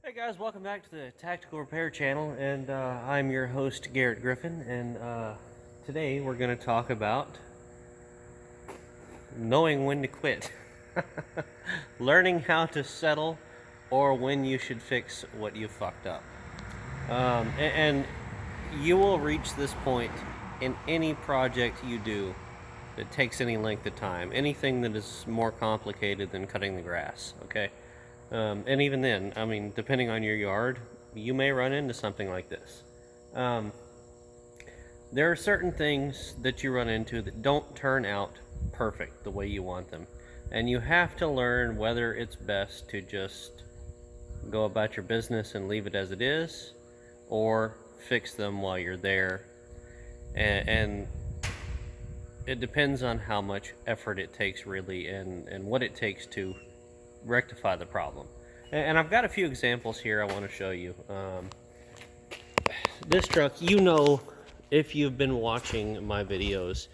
Hey guys, welcome back to the Tactical Repair channel, and I'm your host Garrett Griffin, and today we're going to talk about knowing when to quit, learning how to settle, or when you should fix what you fucked up. And you will reach this point in any project you do that takes any length of time, anything that is more complicated than cutting the grass, okay? And even then, I mean, depending on your yard, you may run into something like this. There are certain things that you run into that don't turn out perfect the way you want them. And you have to learn whether it's best to just go about your business and leave it as it is, or fix them while you're there. And it depends on how much effort it takes, really, and what it takes to rectify the problem. And I've got a few examples here I want to show you. This truck, if you've been watching my videos,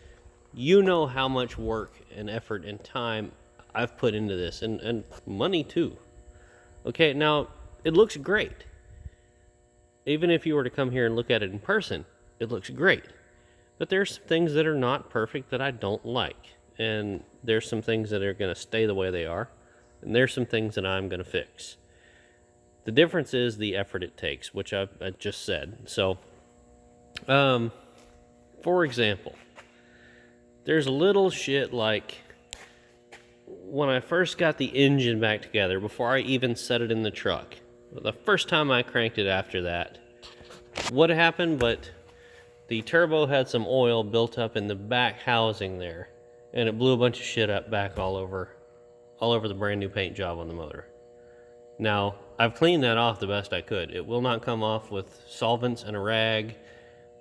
you know how much work and effort and time I've put into this, and money too. Okay, now it looks great. Even if you were to come here and look at it in person, it looks great. But there's some things that are not perfect that I don't like, and there's some things that are going to stay the way they are. And there's some things that I'm going to fix. The difference is the effort it takes, which I just said. So, for example, there's a little shit like when I first got the engine back together, before I even set it in the truck, the first time I cranked it after that, what happened? But the turbo had some oil built up in the back housing there, and it blew a bunch of shit up back all over the brand new paint job on the motor. Now, I've cleaned that off the best I could. It will not come off with solvents and a rag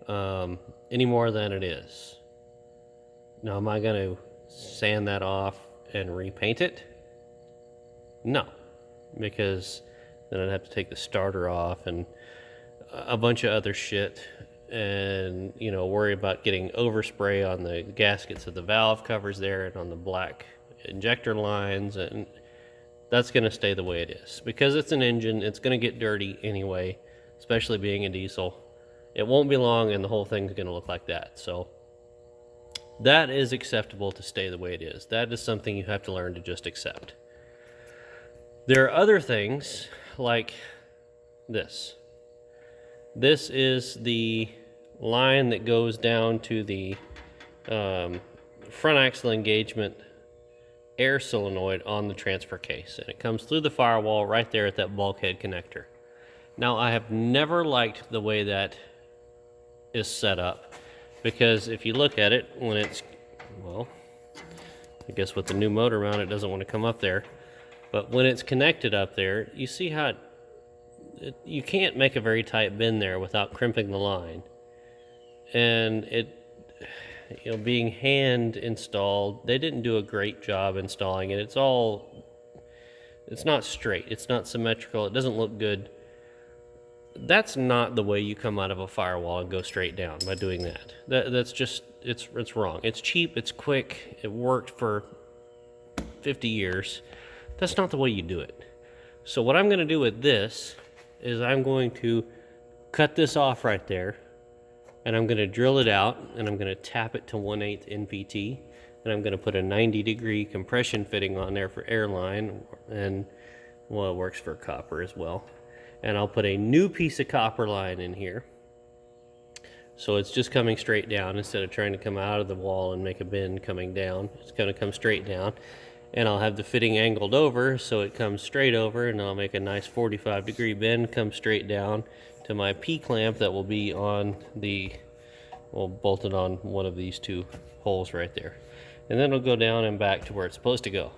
any more than it is. Now, am I going to sand that off and repaint it? No, because then I'd have to take the starter off and a bunch of other shit, and worry about getting overspray on the gaskets of the valve covers there and on the black injector lines, and that's going to stay the way it is because it's an engine. It's going to get dirty anyway, especially being a diesel. It won't be long and the whole thing's going to look like that. So that is acceptable to stay the way it is. That is something you have to learn to just accept. There are other things like this. This is the line that goes down to the front axle engagement air solenoid on the transfer case, and it comes through the firewall right there at that bulkhead connector. Now, I have never liked the way that is set up, because if you look at it, when it's, well, I guess with the new motor mount it doesn't want to come up there, but when it's connected up there, you see how you can't make a very tight bend there without crimping the line, and it being hand installed, they didn't do a great job installing it. It's not straight, it's not symmetrical, it doesn't look good. That's not the way you come out of a firewall and go straight down by doing that. That's just, it's wrong. It's cheap, it's quick, it worked for 50 years. That's not the way you do it. So what I'm going to do with this is I'm going to cut this off right there, and I'm going to drill it out, and I'm going to tap it to 1/8 NPT, and I'm going to put a 90-degree compression fitting on there for airline, and, well, it works for copper as well. And I'll put a new piece of copper line in here, so it's just coming straight down instead of trying to come out of the wall and make a bend coming down. It's going to come straight down, and I'll have the fitting angled over so it comes straight over, and I'll make a nice 45-degree bend, come straight down to my P-clamp that will be on bolted on one of these two holes right there. And then it'll go down and back to where it's supposed to go.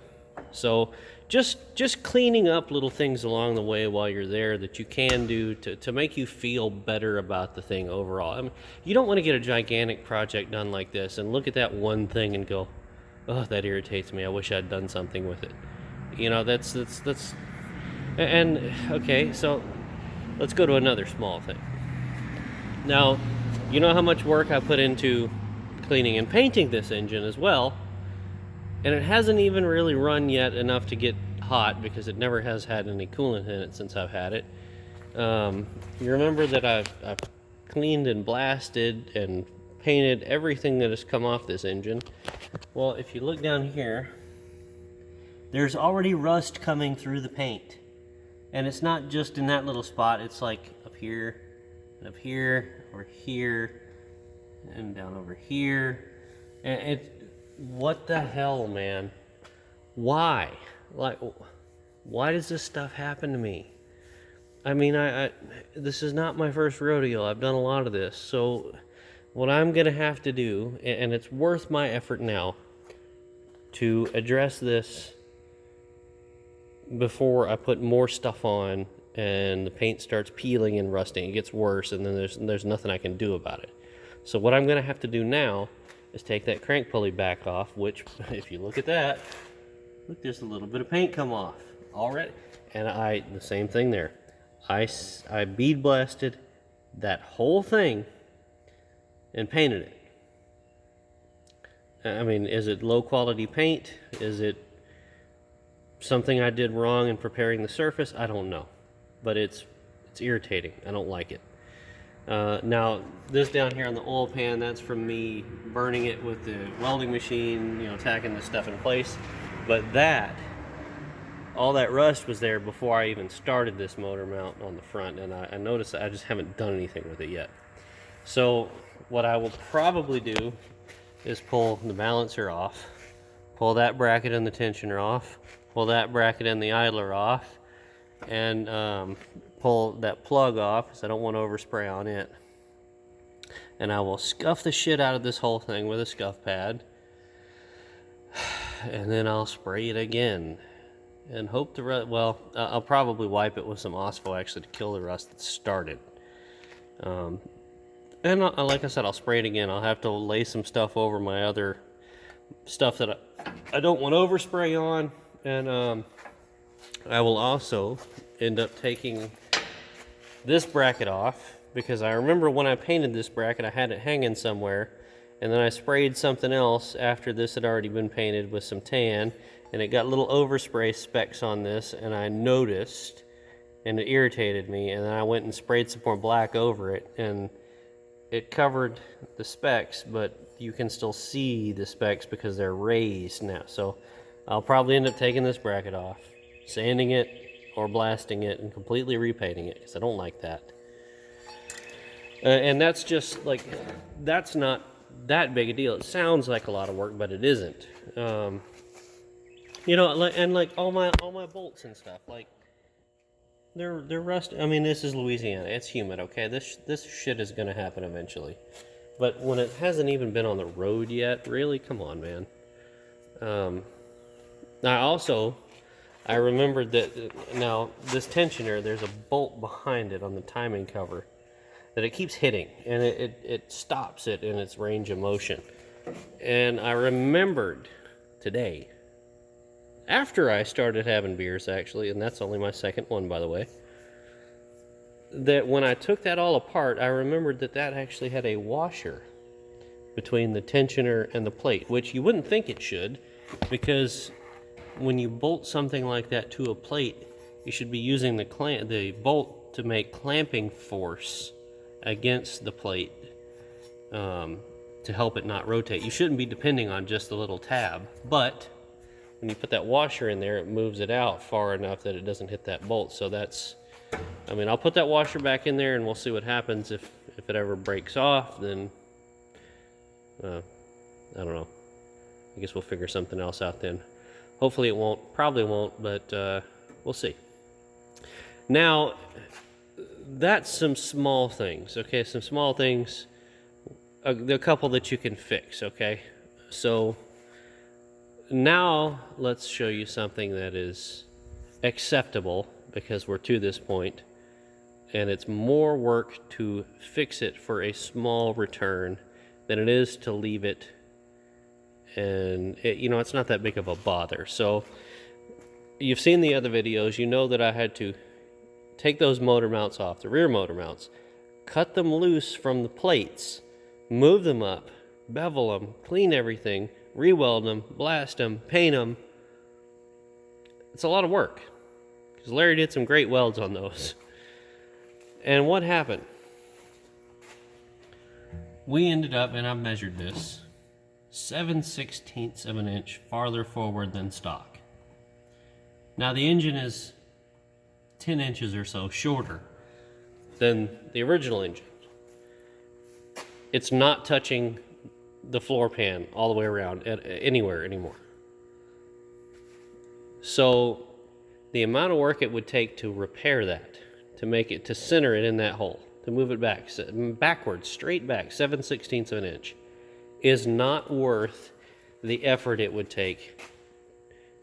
So just cleaning up little things along the way while you're there that you can do to make you feel better about the thing overall. I mean, you don't want to get a gigantic project done like this and look at that one thing and go, oh, that irritates me, I wish I'd done something with it. That's and okay, so let's go to another small thing. Now, you know how much work I put into cleaning and painting this engine as well, and it hasn't even really run yet enough to get hot because it never has had any coolant in it since I've had it. You remember that I've cleaned and blasted and painted everything that has come off this engine. Well, if you look down here, there's already rust coming through the paint. And it's not just in that little spot, it's like up here, or here, and down over here. And what the hell, man? Why? Like, why does this stuff happen to me? I mean, this is not my first rodeo. I've done a lot of this. So what I'm gonna have to do, and it's worth my effort now, to address this before I put more stuff on and the paint starts peeling and rusting. It gets worse, and then there's nothing I can do about it. So what I'm gonna have to do now is take that crank pulley back off, which, if you look at that, look, there's a little bit of paint come off already. And the same thing there. I bead blasted that whole thing and painted it. I mean, is it low quality paint? Is it something I did wrong in preparing the surface? I don't know, but it's irritating. I don't like it. Now, this down here on the oil pan, that's from me burning it with the welding machine, tacking this stuff in place. But all that rust was there before I even started this motor mount on the front, and I noticed that I just haven't done anything with it yet. So what I will probably do is pull the balancer off, pull that bracket and the tensioner off, pull that bracket and the idler off, and pull that plug off because I don't want to overspray on it. And I will scuff the shit out of this whole thing with a scuff pad, and then I'll spray it again and hope the rust, well, I'll probably wipe it with some Ospo actually to kill the rust that started. And like I said, I'll spray it again. I'll have to lay some stuff over my other stuff that I don't want overspray on. And I will also end up taking this bracket off, because I remember when I painted this bracket, I had it hanging somewhere, and then I sprayed something else after this had already been painted with some tan, and it got little overspray specks on this, and I noticed, and it irritated me, and then I went and sprayed some more black over it, and it covered the specks, but you can still see the specks because they're raised now. So I'll probably end up taking this bracket off, sanding it or blasting it, and completely repainting it, because I don't like that. And that's just like, that's not that big a deal. It sounds like a lot of work, but it isn't. And like all my bolts and stuff, like they're rusty. I mean, this is Louisiana. It's humid, okay? This shit is gonna happen eventually. But when it hasn't even been on the road yet, really, come on, man. I remembered that now this tensioner, there's a bolt behind it on the timing cover that it keeps hitting, and it stops it in its range of motion. And I remembered today, after I started having beers actually, and that's only my second one, by the way, that when I took that all apart, I remembered that actually had a washer between the tensioner and the plate, which you wouldn't think it should, because when you bolt something like that to a plate, you should be using the bolt to make clamping force against the plate to help it not rotate. You shouldn't be depending on just the little tab, but when you put that washer in there, it moves it out far enough that it doesn't hit that bolt. So I'll put that washer back in there and we'll see what happens. If it ever breaks off, then I don't know. I guess we'll figure something else out then. Hopefully it won't, probably won't, but we'll see. Now, that's some small things, okay? Some small things, a couple that you can fix, okay? So now let's show you something that is acceptable, because we're to this point, and it's more work to fix it for a small return than it is to leave it, and it's not that big of a bother. So you've seen the other videos, you know that I had to take those motor mounts off, the rear motor mounts, cut them loose from the plates, move them up, bevel them, clean everything, re-weld them, blast them, paint them, it's a lot of work, because Larry did some great welds on those. And what happened? We ended up, and I've measured this, 7/16 of an inch farther forward than stock. Now the engine is 10 inches or so shorter than the original engine. It's not touching the floor pan all the way around anywhere anymore. So the amount of work it would take to repair that, to make it, to center it in that hole, to move it back, backwards, straight back, 7/16 of an inch, is not worth the effort it would take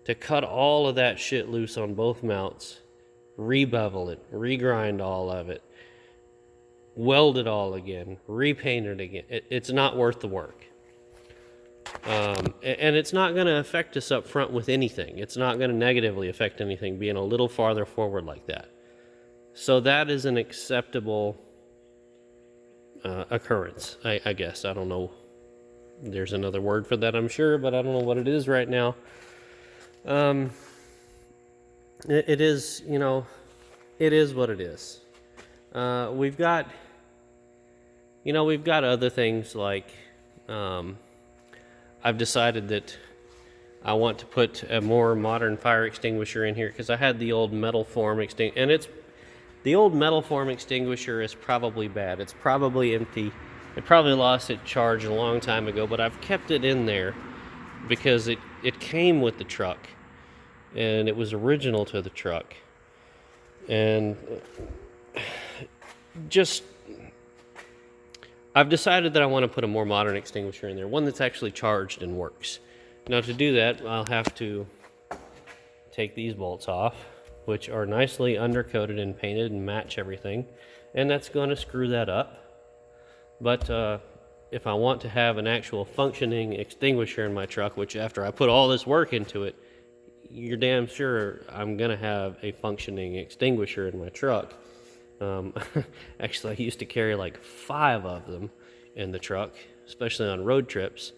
to cut all of that shit loose on both mounts, rebevel it, regrind all of it, weld it all again, repaint it again. It's not worth the work. And it's not going to affect us up front with anything. It's not going to negatively affect anything being a little farther forward like that. So that is an acceptable occurrence, I guess. I don't know. There's another word for that, I'm sure, but I don't know what it is right now. It is, you know, it is what it is. We've got other things like, I've decided that I want to put a more modern fire extinguisher in here, because I had the old metal form extinguisher, and the old metal form extinguisher is probably bad. It's probably empty. It probably lost its charge a long time ago, but I've kept it in there because it came with the truck, and it was original to the truck. And just, I've decided that I want to put a more modern extinguisher in there, one that's actually charged and works. Now to do that, I'll have to take these bolts off, which are nicely undercoated and painted and match everything, and that's going to screw that up. But if I want to have an actual functioning extinguisher in my truck, which after I put all this work into it, you're damn sure I'm going to have a functioning extinguisher in my truck. Actually, I used to carry like 5 of them in the truck, especially on road trips.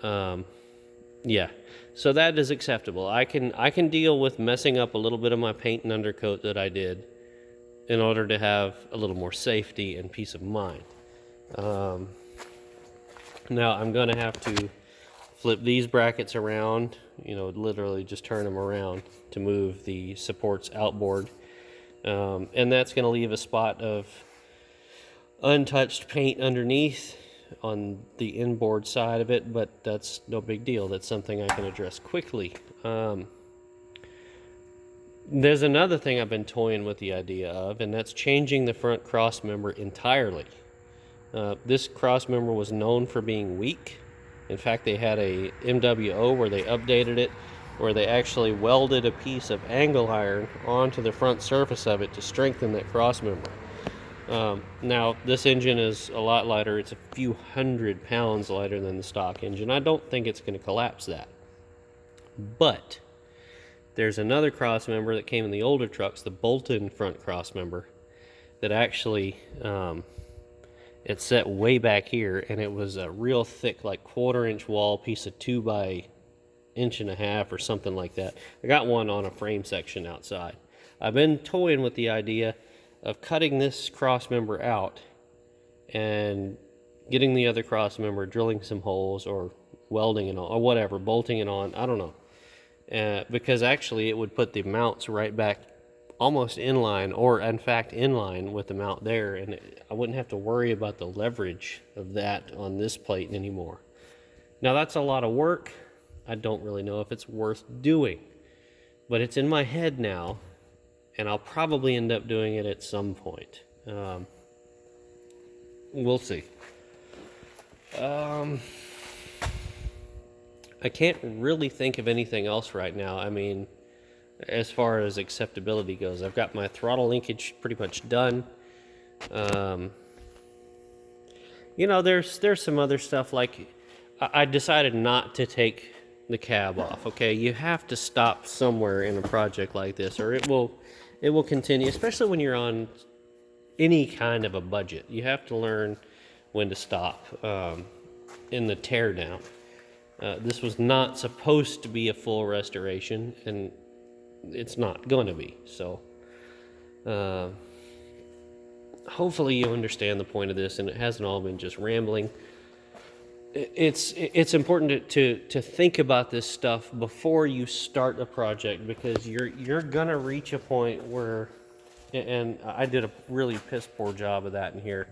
Yeah, so that is acceptable. I can deal with messing up a little bit of my paint and undercoat that I did in order to have a little more safety and peace of mind. Now I'm going to have to flip these brackets around, literally just turn them around to move the supports outboard. And that's going to leave a spot of untouched paint underneath on the inboard side of it, but that's no big deal. That's something I can address quickly. There's another thing I've been toying with the idea of, and that's changing the front cross member entirely. This cross member was known for being weak. In fact, they had a MWO where they updated it, where they actually welded a piece of angle iron onto the front surface of it to strengthen that cross member. Now, this engine is a lot lighter. It's a few 100 pounds lighter than the stock engine. I don't think it's going to collapse that. But there's another cross member that came in the older trucks, the bolted front cross member, that actually it's set way back here, and it was a real thick, like 1/4-inch wall piece of 2 by 1.5 inches or something like that. I got one on a frame section outside. I've been toying with the idea of cutting this cross member out and getting the other cross member, drilling some holes or welding it on, or whatever, bolting it on, I don't know. Because actually it would put the mounts right back almost in line, or in fact in line with the mount there, and I wouldn't have to worry about the leverage of that on this plate anymore. Now that's a lot of work. I don't really know if it's worth doing, but it's in my head now, and I'll probably end up doing it at some point. We'll see. I can't really think of anything else right now. I mean, as far as acceptability goes, I've got my throttle linkage pretty much done. There's some other stuff, like I decided not to take the cab off. Okay, you have to stop somewhere in a project like this, or it will continue, especially when you're on any kind of a budget. You have to learn when to stop in the teardown. This was not supposed to be a full restoration, and it's not going to be. So hopefully you understand the point of this, and it hasn't all been just rambling. It's important to think about this stuff before you start a project, because you're gonna reach a point where, and I did a really piss poor job of that in here.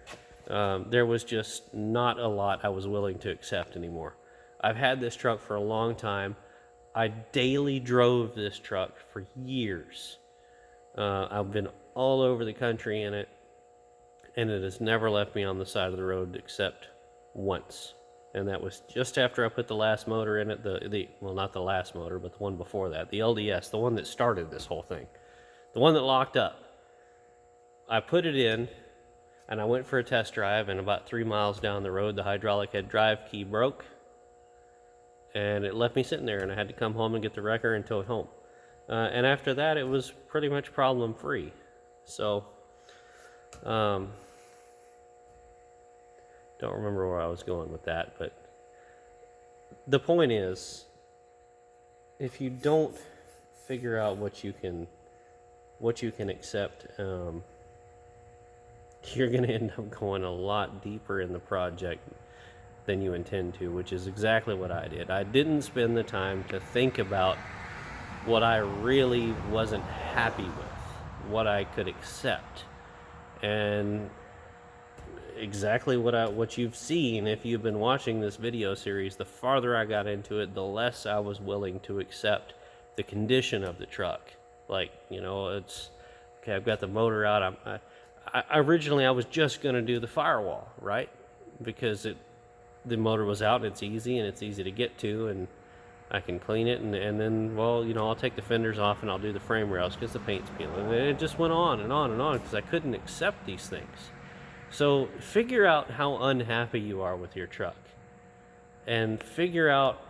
There was just not a lot I was willing to accept anymore. I've had this truck for a long time. I daily drove this truck for years. I've been all over the country in it, and it has never left me on the side of the road except once. And that was just after I put the last motor in it, well, not the last motor, but the one before that, the LDS, the one that started this whole thing, the one that locked up. I put it in, and I went for a test drive, and about 3 miles down the road, the hydraulic head drive key broke, and it left me sitting there, and I had to come home and get the wrecker and tow it home. And after that, it was pretty much problem-free. So, don't remember where I was going with that, but the point is, if you don't figure out what you can accept, you're going to end up going a lot deeper in the project than you intend to, which is exactly what I did. I didn't spend the time to think about what I really wasn't happy with, what I could accept, and exactly what you've seen if you've been watching this video series. The farther I got into it, the less I was willing to accept the condition of the truck. Like, you know, it's okay, I've got the motor out. Originally I was just going to do the firewall, right? Because the motor was out, and it's easy to get to, and I can clean it, and then, well, you know, I'll take the fenders off and I'll do the frame rails because the paint's peeling. And it just went on and on and on because I couldn't accept these things. So figure out how unhappy you are with your truck, and figure out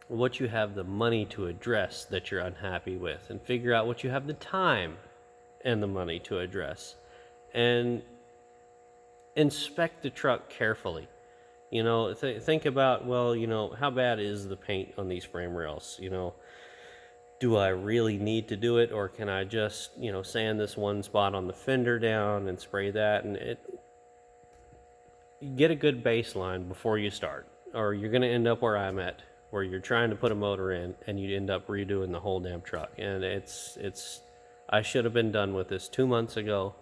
what you have the money to address that you're unhappy with, and figure out what you have the time and the money to address, and inspect the truck carefully. You know, think about, well, you know, how bad is the paint on these frame rails? You know, do I really need to do it, or can I just, you know, sand this one spot on the fender down and spray that? And get a good baseline before you start, or you're going to end up where I'm at, where you're trying to put a motor in and you end up redoing the whole damn truck. And I should have been done with this 2 months ago.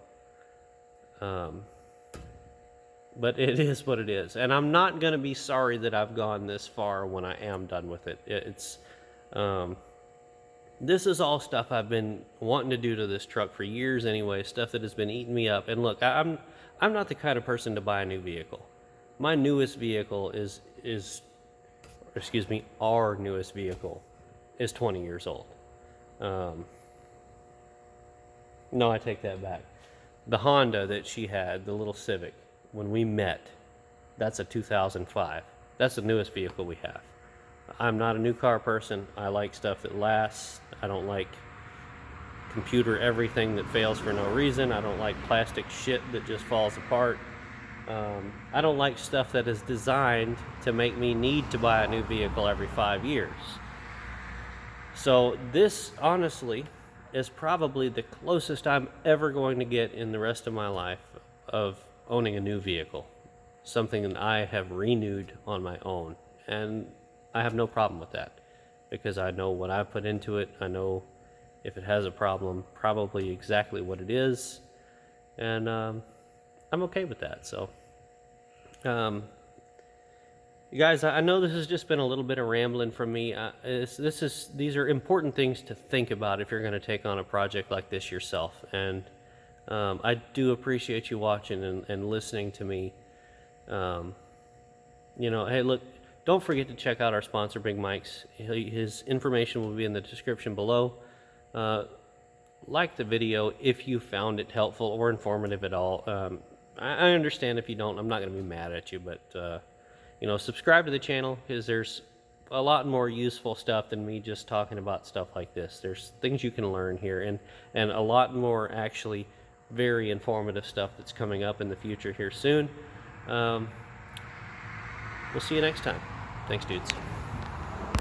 But it is what it is. And I'm not going to be sorry that I've gone this far when I am done with it. This is all stuff I've been wanting to do to this truck for years anyway, stuff that has been eating me up. And look, I'm not the kind of person to buy a new vehicle. My newest vehicle our newest vehicle is 20 years old. No, I take that back. The Honda that she had, the little Civic, when we met, that's a 2005. That's the newest vehicle we have. I'm not a new car person. I like stuff that lasts. I don't like computer everything that fails for no reason. I don't like plastic shit that just falls apart. I don't like stuff that is designed to make me need to buy a new vehicle every 5 years. So this, honestly, is probably the closest I'm ever going to get in the rest of my life of owning a new vehicle. Something that I have renewed on my own. And I have no problem with that, because I know what I put into it. I know if it has a problem, probably exactly what it is, and I'm okay with that. So, you guys, I know this has just been a little bit of rambling from me. These are important things to think about if you're going to take on a project like this yourself, and I do appreciate you watching and listening to me. You know, hey, look. Don't forget to check out our sponsor, Big Mike's. His information will be in the description below. Like the video if you found it helpful or informative at all. I understand if you don't. I'm not going to be mad at you, but you know, subscribe to the channel, because there's a lot more useful stuff than me just talking about stuff like this. There's things you can learn here, and a lot more actually very informative stuff that's coming up in the future here soon. We'll see you next time. Thanks, dudes.